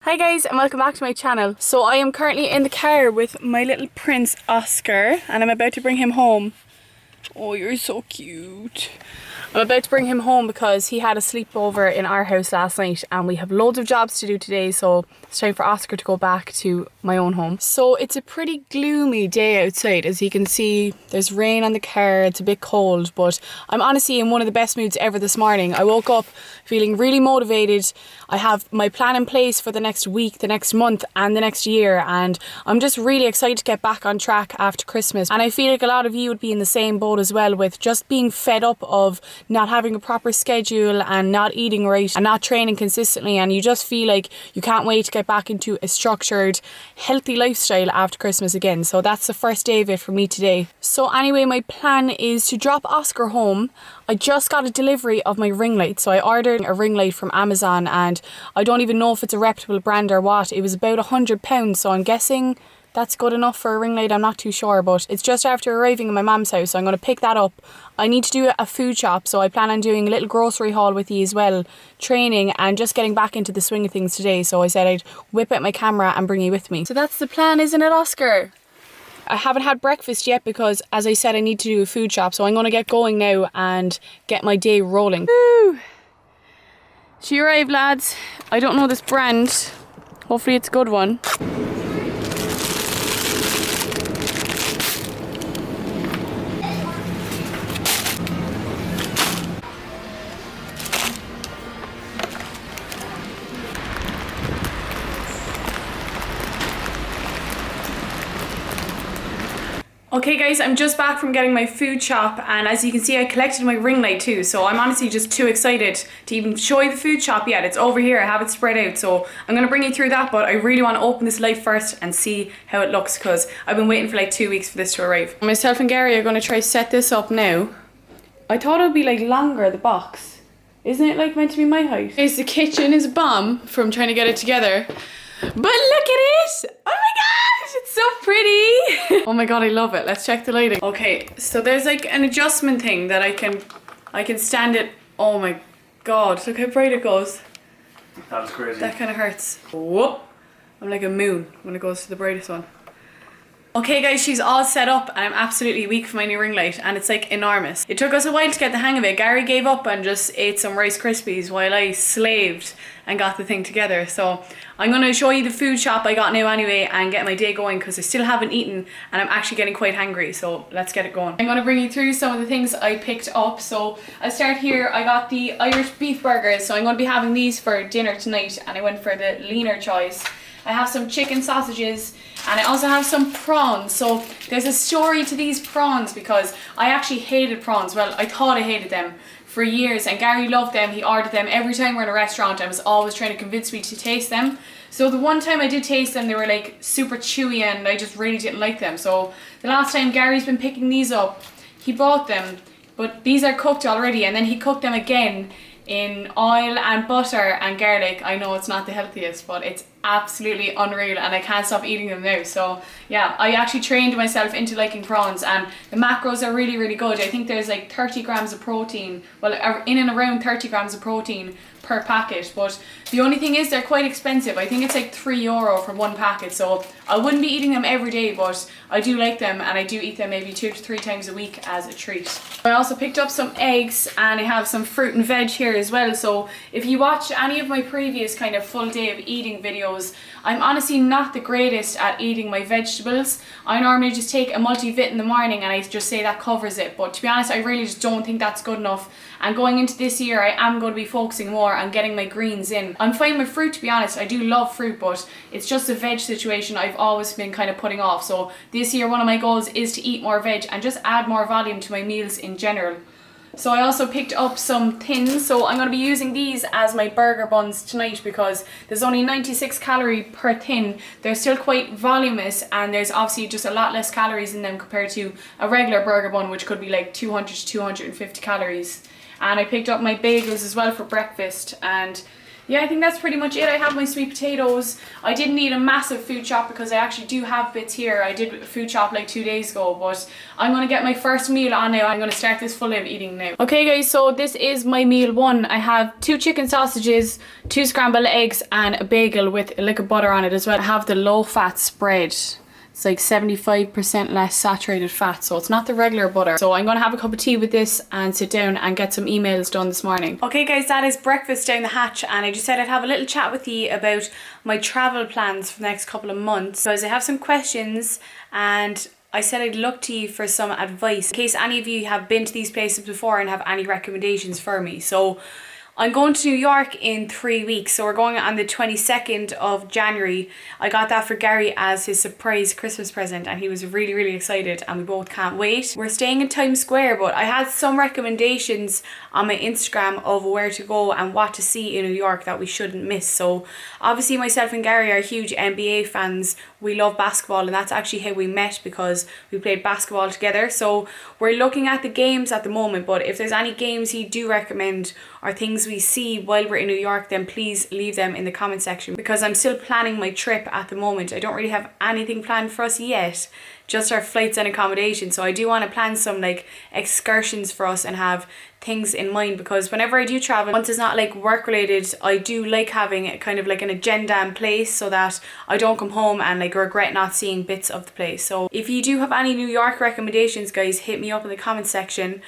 Hi guys and welcome back to my channel. So I am currently in the car with my little prince Oscar and I'm about to bring him home. Oh, you're so cute. I'm about to bring him home because he had a sleepover in our house last night and we have loads of jobs to do today, so it's time for Oscar to go back to my own home. So it's a pretty gloomy day outside. As you can see, there's rain on the car, it's a bit cold, but I'm honestly in one of the best moods ever this morning. I woke up feeling really motivated. I have my plan in place for the next week, the next month and the next year, and I'm just really excited to get back on track after Christmas. And I feel like a lot of you would be in the same boat as well, with just being fed up of not having a proper schedule and not eating right and not training consistently, and you just feel like you can't wait to get back into a structured, healthy lifestyle after Christmas again. So that's the first day of it for me today. So anyway, my plan is to drop Oscar home. I just got a delivery of my ring light. So I ordered a ring light from Amazon and I don't even know if it's a reputable brand or what. It was about £100, so I'm guessing that's good enough for a ring light. I'm not too sure, but it's just after arriving in my mum's house, so I'm going to pick that up. I need to do a food shop, so I plan on doing a little grocery haul with you as well, training and just getting back into the swing of things today. So I said I'd whip out my camera and bring you with me. So that's the plan, isn't it, Oscar? I haven't had breakfast yet because, as I said, I need to do a food shop, so I'm going to get going now and get my day rolling. Woo! She arrived, lads. I don't know this brand. Hopefully it's a good one. Okay guys, I'm just back from getting my food shop, and as you can see I collected my ring light too, so I'm honestly just too excited to even show you the food shop yet. It's over here, I have it spread out, so I'm going to bring you through that, but I really want to open this light first and see how it looks because I've been waiting for like 2 weeks for this to arrive. Myself and Gary are going to try set this up now. I thought it would be like longer, the box. Isn't it like meant to be my height? Okay, the kitchen is a bomb from trying to get it together. But look at it! Oh my gosh, it's so pretty! Oh my god, I love it. Let's check the lighting. Okay, so there's like an adjustment thing that I can stand it. Oh my god, look how bright it goes. That's crazy. That kind of hurts. Whoop! I'm like a moon when it goes to the brightest one. Okay guys, she's all set up and I'm absolutely weak for my new ring light and it's like enormous. It took us a while to get the hang of it. Gary gave up and just ate some Rice Krispies while I slaved and got the thing together. So I'm going to show you the food shop I got now anyway and get my day going because I still haven't eaten and I'm actually getting quite hungry, so let's get it going. I'm going to bring you through some of the things I picked up. So I start here. I got the Irish beef burgers, so I'm going to be having these for dinner tonight and I went for the leaner choice. I have some chicken sausages and I also have some prawns. So there's a story to these prawns because I actually hated prawns. Well, I thought I hated them for years and Gary loved them. He ordered them every time we're in a restaurant and was always trying to convince me to taste them. So the one time I did taste them, they were like super chewy and I just really didn't like them. So the last time Gary's been picking these up, he bought them, but these are cooked already and then he cooked them again in oil and butter and garlic. I know it's not the healthiest, but it's absolutely unreal and I can't stop eating them now. So yeah, I actually trained myself into liking prawns and the macros are really, really good. I think there's like 30 grams of protein, well in and around 30 grams of protein per packet, but the only thing is they're quite expensive. I think it's like €3 for one packet, so I wouldn't be eating them every day, but I do like them and I do eat them maybe 2 to 3 times a week as a treat. I also picked up some eggs and I have some fruit and veg here as well. So if you watch any of my previous kind of full day of eating videos, I'm honestly not the greatest at eating my vegetables. I normally just take a multivit in the morning and I just say that covers it, but to be honest I really just don't think that's good enough, and going into this year I am going to be focusing more on getting my greens in. I'm fine with fruit, to be honest. I do love fruit, but it's just the veg situation I've always been kind of putting off. So this year one of my goals is to eat more veg and just add more volume to my meals in general. So I also picked up some thins, so I'm going to be using these as my burger buns tonight because there's only 96 calories per thin. They're still quite voluminous and there's obviously just a lot less calories in them compared to a regular burger bun, which could be like 200 to 250 calories. And I picked up my bagels as well for breakfast, and yeah, I think that's pretty much it. I have my sweet potatoes. I didn't need a massive food shop because I actually do have bits here. I did a food shop like 2 days ago, but I'm going to get my first meal on now. I'm going to start this full day of eating now. Okay guys, so this is my meal one. I have 2 chicken sausages, 2 scrambled eggs and a bagel with a lick of butter on it as well. I have the low fat spread. It's like 75% less saturated fat, so it's not the regular butter. So I'm gonna have a cup of tea with this and sit down and get some emails done this morning. Okay guys, that is breakfast down the hatch, and I just said I'd have a little chat with you about my travel plans for the next couple of months, because I have some questions and I said I'd look to you for some advice in case any of you have been to these places before and have any recommendations for me. So I'm going to New York in 3 weeks, so we're going on the 22nd of January. I got that for Gary as his surprise Christmas present, and he was really, really excited, and we both can't wait. We're staying in Times Square, but I had some recommendations on my Instagram of where to go and what to see in New York that we shouldn't miss. So obviously myself and Gary are huge NBA fans. We love basketball, and that's actually how we met, because we played basketball together. So we're looking at the games at the moment, but if there's any games you do recommend or things we see while we're in New York, then please leave them in the comment section, because I'm still planning my trip at the moment. I don't really have anything planned for us yet, just our flights and accommodation. So I do want to plan some like excursions for us and have things in mind, because whenever I do travel, once it's not like work related, I do like having it kind of like an agenda in place so that I don't come home and like regret not seeing bits of the place. So if you do have any New York recommendations, guys, hit me up in the comment section.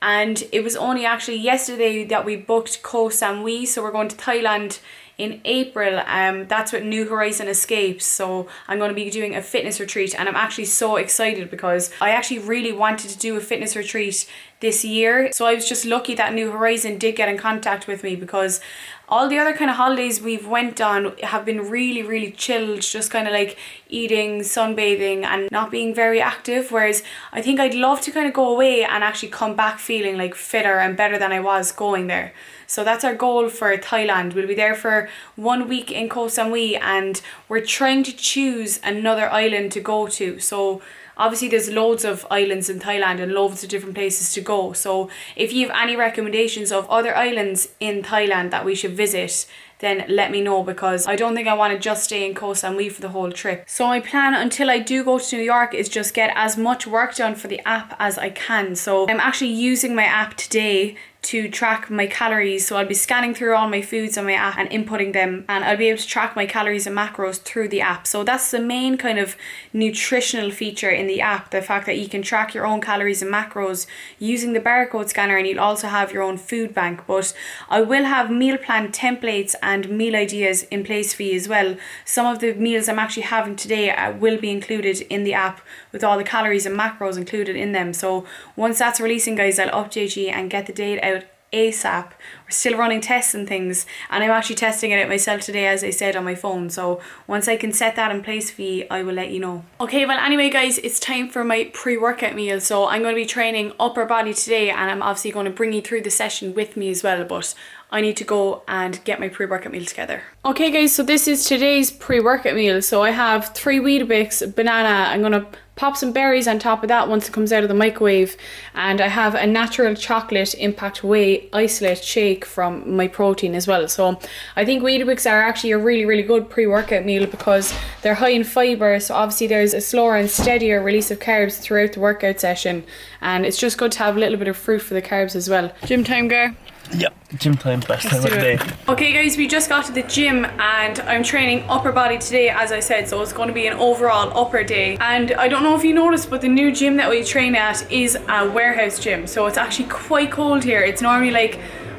And it was only actually yesterday that we booked Koh Samui, so we're going to Thailand in April. That's with New Horizon Escapes, so I'm going to be doing a fitness retreat, and I'm actually so excited because I actually really wanted to do a fitness retreat this year. So I was just lucky that New Horizon did get in contact with me, because all the other kind of holidays we've went on have been really, really chilled, just kind of like eating, sunbathing and not being very active, whereas I think I'd love to kind of go away and actually come back feeling like fitter and better than I was going there. So that's our goal for Thailand. We'll be there for 1 week in Koh Samui, and we're trying to choose another island to go to. So obviously there's loads of islands in Thailand and loads of different places to go. So if you have any recommendations of other islands in Thailand that we should visit, then let me know, because I don't think I want to just stay in Koh Samui for the whole trip. So my plan until I do go to New York is just get as much work done for the app as I can. So I'm actually using my app today to track my calories. So I'll be scanning through all my foods on my app and inputting them, and I'll be able to track my calories and macros through the app. So that's the main kind of nutritional feature in the app, the fact that you can track your own calories and macros using the barcode scanner, and you'll also have your own food bank. But I will have meal plan templates and meal ideas in place for you as well. Some of the meals I'm actually having today will be included in the app with all the calories and macros included in them. So once that's releasing, guys, I'll update you and get the date out ASAP. We're still running tests and things, and I'm actually testing it out myself today, as I said, on my phone. So once I can set that in place for you, I will let you know. Okay, well anyway guys, it's time for my pre-workout meal. So I'm going to be training upper body today, and I'm obviously going to bring you through the session with me as well, but I need to go and get my pre-workout meal together. Okay guys, so this is today's pre-workout meal. So I have 3 Weetabix, banana. I'm going to pop some berries on top of that once it comes out of the microwave, and I have a natural chocolate impact whey isolate shake from my protein as well. So I think Weetabix are actually a really, really good pre-workout meal because they're high in fibre, so obviously there's a slower and steadier release of carbs throughout the workout session, and it's just good to have a little bit of fruit for the carbs as well. Gym time, Gar? Yep, gym time, best time of the day. Okay guys, we just got to the gym and I'm training upper body today, as I said, so it's going to be an overall upper day. And I don't know if you noticed, but the new gym that we train at is a warehouse gym, so it's actually quite cold here. It's normally like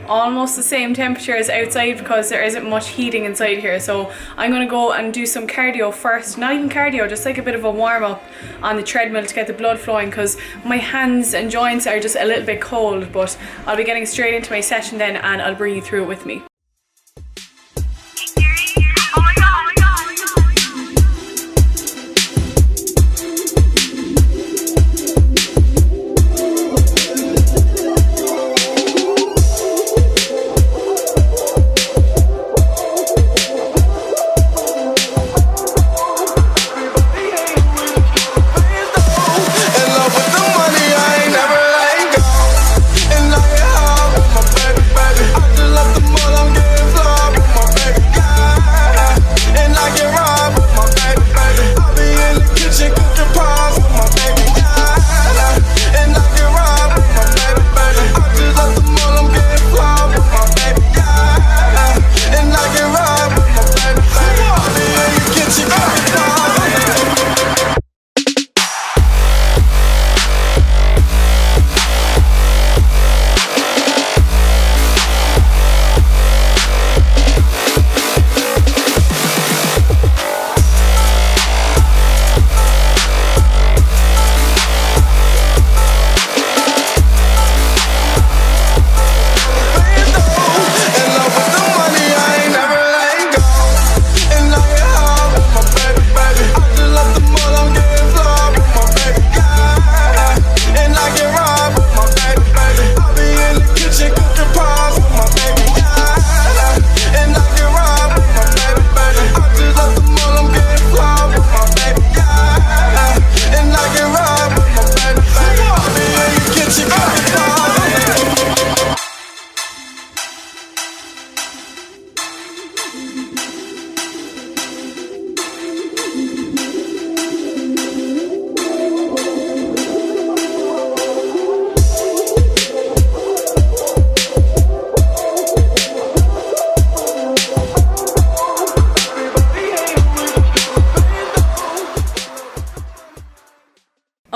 almost the same temperature as outside because there isn't much heating inside here. So I'm going to go and do some cardio first. Not even cardio, just like a bit of a warm up on the treadmill to get the blood flowing, because my hands and joints are just a little bit cold. But I'll be getting straight into my session then, and I'll bring you through it with me. I just left the mall, I'm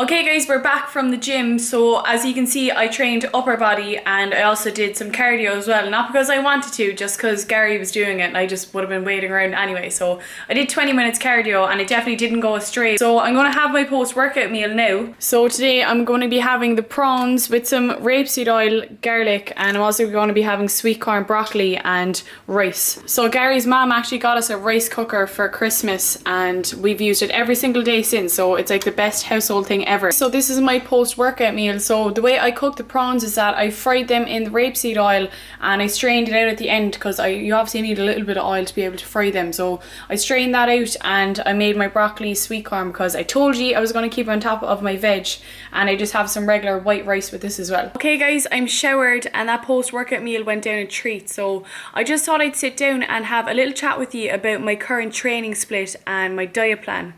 Okay guys, we're back from the gym. So as you can see, I trained upper body and I also did some cardio as well. Not because I wanted to, just because Gary was doing it and I just would have been waiting around anyway. So I did 20 minutes cardio and it definitely didn't go astray. So I'm going to have my post-workout meal now. So today I'm going to be having the prawns with some rapeseed oil, garlic, and I'm also going to be having sweet corn, broccoli and rice. So Gary's mom actually got us a rice cooker for Christmas and we've used it every single day since. So it's like the best household thing ever. So this is my post-workout meal. So the way I cook the prawns is that I fried them in the rapeseed oil and I strained it out at the end because you obviously need a little bit of oil to be able to fry them. So I strained that out and I made my broccoli sweet corn because I told you I was going to keep on top of my veg, and I just have some regular white rice with this as well. Okay guys, I'm showered and that post-workout meal went down a treat. So I just thought I'd sit down and have a little chat with you about my current training split and my diet plan.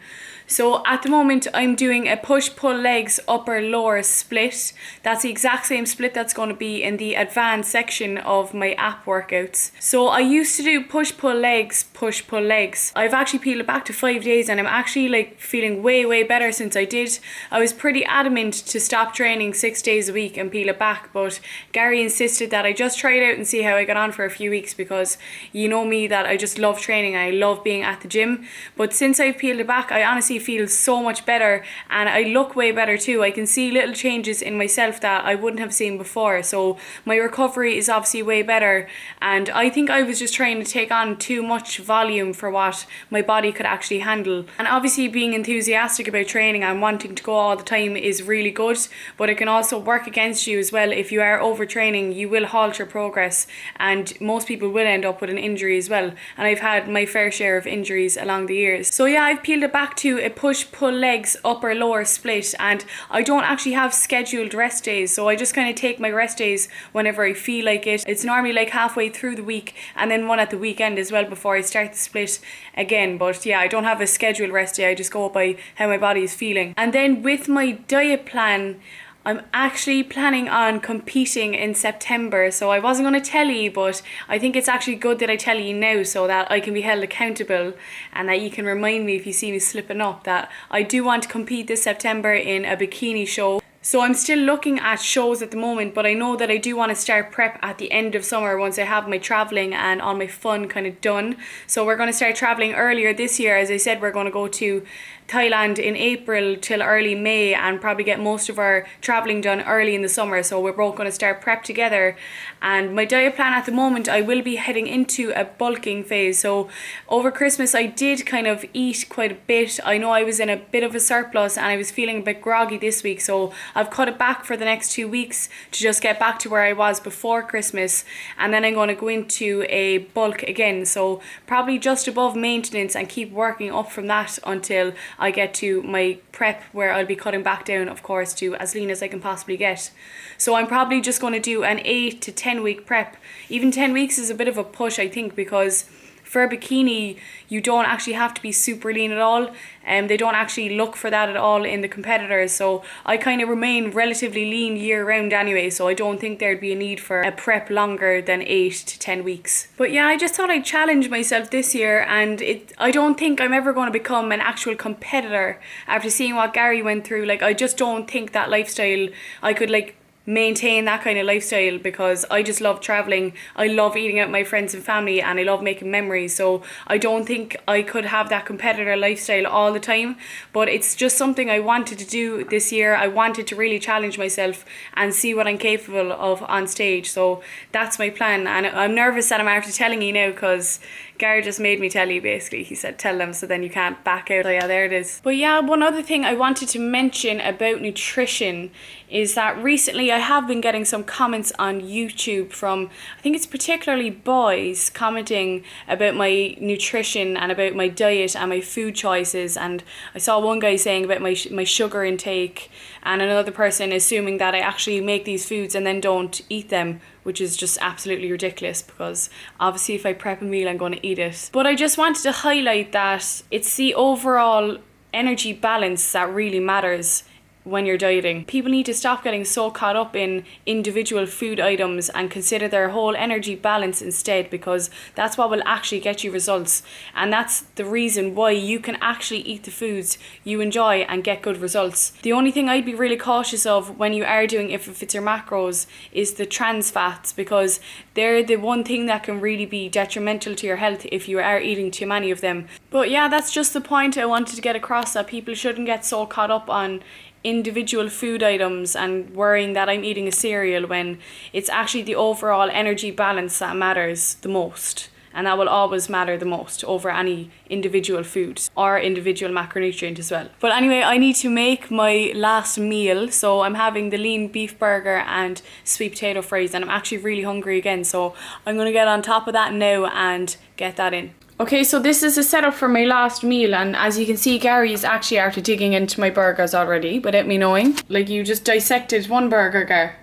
So at the moment I'm doing a push-pull legs upper lower split. That's the exact same split that's going to be in the advanced section of my app workouts. So I used to do push-pull legs, push-pull legs. I've actually peeled it back to 5 days and I'm actually like feeling way better since I did. I was pretty adamant to stop training 6 days a week and peel it back, but Gary insisted that I just try it out and see how I got on for a few weeks, because you know me that I just love training and I love being at the gym. But since I've peeled it back, I honestly feel so much better and I look way better too. I can see little changes in myself that I wouldn't have seen before. So my recovery is obviously way better, and I think I was just trying to take on too much volume for what my body could actually handle. And obviously being enthusiastic about training and wanting to go all the time is really good, but it can also work against you as well. If you are overtraining, you will halt your progress and most people will end up with an injury as well, and I've had my fair share of injuries along the years. So yeah, I've peeled it back to a push-pull legs upper lower split, and I don't actually have scheduled rest days, so I just kind of take my rest days whenever I feel like it. It's normally like halfway through the week and then one at the weekend as well before I start the split again. But yeah, I don't have a scheduled rest day, I just go by how my body is feeling. And then with my diet plan, I'm actually planning on competing in September, so I wasn't going to tell you, but I think it's actually good that I tell you now so that I can be held accountable and that you can remind me if you see me slipping up that I do want to compete this September in a bikini show. So I'm still looking at shows at the moment, but I know that I do want to start prep at the end of summer once I have my travelling and all my fun kind of done. So we're going to start travelling earlier this year. As I said, we're going to go to Thailand in April till early May and probably get most of our travelling done early in the summer. So we're both going to start prep together. And my diet plan at the moment, I will be heading into a bulking phase. So over Christmas I did kind of eat quite a bit. I know I was in a bit of a surplus and I was feeling a bit groggy this week, so I've cut it back for the next 2 weeks to just get back to where I was before Christmas, and then I'm going to go into a bulk again, so probably just above maintenance and keep working up from that until I get to my prep, where I'll be cutting back down, of course, to as lean as I can possibly get. So I'm probably just going to do an 8 to 10 week prep. Even 10 weeks is a bit of a push, I think, because for a bikini you don't actually have to be super lean at all, and they don't actually look for that at all in the competitors. So I kind of remain relatively lean year round anyway, so I don't think there'd be a need for a prep longer than 8 to 10 weeks. But yeah, I just thought I'd challenge myself this year, and I don't think I'm ever going to become an actual competitor after seeing what Gary went through. Like, I just don't think that lifestyle, I could like maintain that kind of lifestyle, because I just love traveling, I love eating out with my friends and family, and I love making memories. So I don't think I could have that competitor lifestyle all the time, but it's just something I wanted to do this year. I wanted to really challenge myself and see what I'm capable of on stage. So that's my plan, and I'm nervous that I'm after telling you now, because Gary just made me tell you, basically. He said tell them so then you can't back out. So yeah, there it is. But yeah, one other thing I wanted to mention about nutrition is that recently I have been getting some comments on YouTube from, I think it's particularly boys, commenting about my nutrition and about my diet and my food choices. And I saw one guy saying about my sugar intake, and another person assuming that I actually make these foods and then don't eat them, which is just absolutely ridiculous, because obviously if I prep a meal I'm going to eat it. But I just wanted to highlight that it's the overall energy balance that really matters when you're dieting. People need to stop getting so caught up in individual food items and consider their whole energy balance instead, because that's what will actually get you results. And that's the reason why you can actually eat the foods you enjoy and get good results. The only thing I'd be really cautious of when you are doing if it's your macros is the trans fats, because they're the one thing that can really be detrimental to your health if you are eating too many of them. But yeah, that's just the point I wanted to get across, that people shouldn't get so caught up on individual food items and worrying that I'm eating a cereal, when it's actually the overall energy balance that matters the most, and that will always matter the most over any individual food or individual macronutrient as well. But anyway, I need to make my last meal, so I'm having the lean beef burger and sweet potato fries, and I'm actually really hungry again, so I'm going to get on top of that now and get that in. Okay, so this is the setup for my last meal, and as you can see, Gary's actually after digging into my burgers already without me knowing. Like, you just dissected one burger, Gar.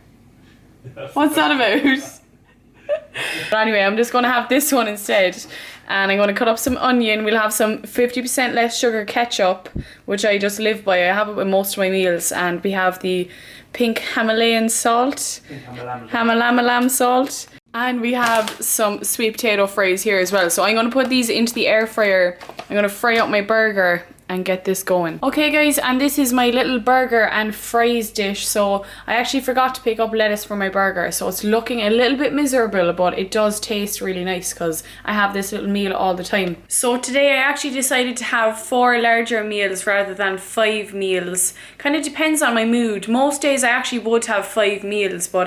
What's that about? But anyway, I'm just going to have this one instead, and I'm going to cut up some onion. We'll have some 50% less sugar ketchup, which I just live by. I have it with most of my meals, and we have the pink Himalayan salt, Hamalalam salt. And we have some sweet potato fries here as well. So I'm going to put these into the air fryer. I'm going to fry up my burger and get this going. Okay guys, and this is my little burger and fries dish. So I actually forgot to pick up lettuce for my burger, so it's looking a little bit miserable, but it does taste really nice because I have this little meal all the time. So today I actually decided to have 4 larger meals rather than 5 meals. Kind of depends on my mood. Most days I actually would have 5 meals, but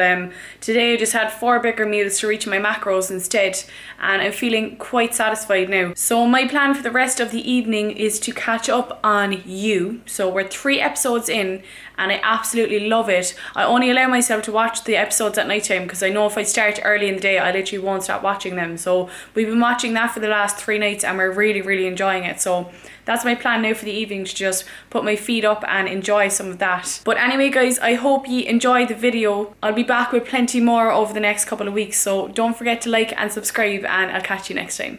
today I just had 4 bigger meals to reach my macros instead, and I'm feeling quite satisfied now. So my plan for the rest of the evening is to catch up on You. So we're 3 episodes in and I absolutely love it. I only allow myself to watch the episodes at night time because I know if I start early in the day I literally won't stop watching them. So we've been watching that for the last 3 nights and we're really enjoying it. So that's my plan now for the evening, to just put my feet up and enjoy some of that. But anyway guys, I hope you enjoyed the video. I'll be back with plenty more over the next couple of weeks, so don't forget to like and subscribe, and I'll catch you next time.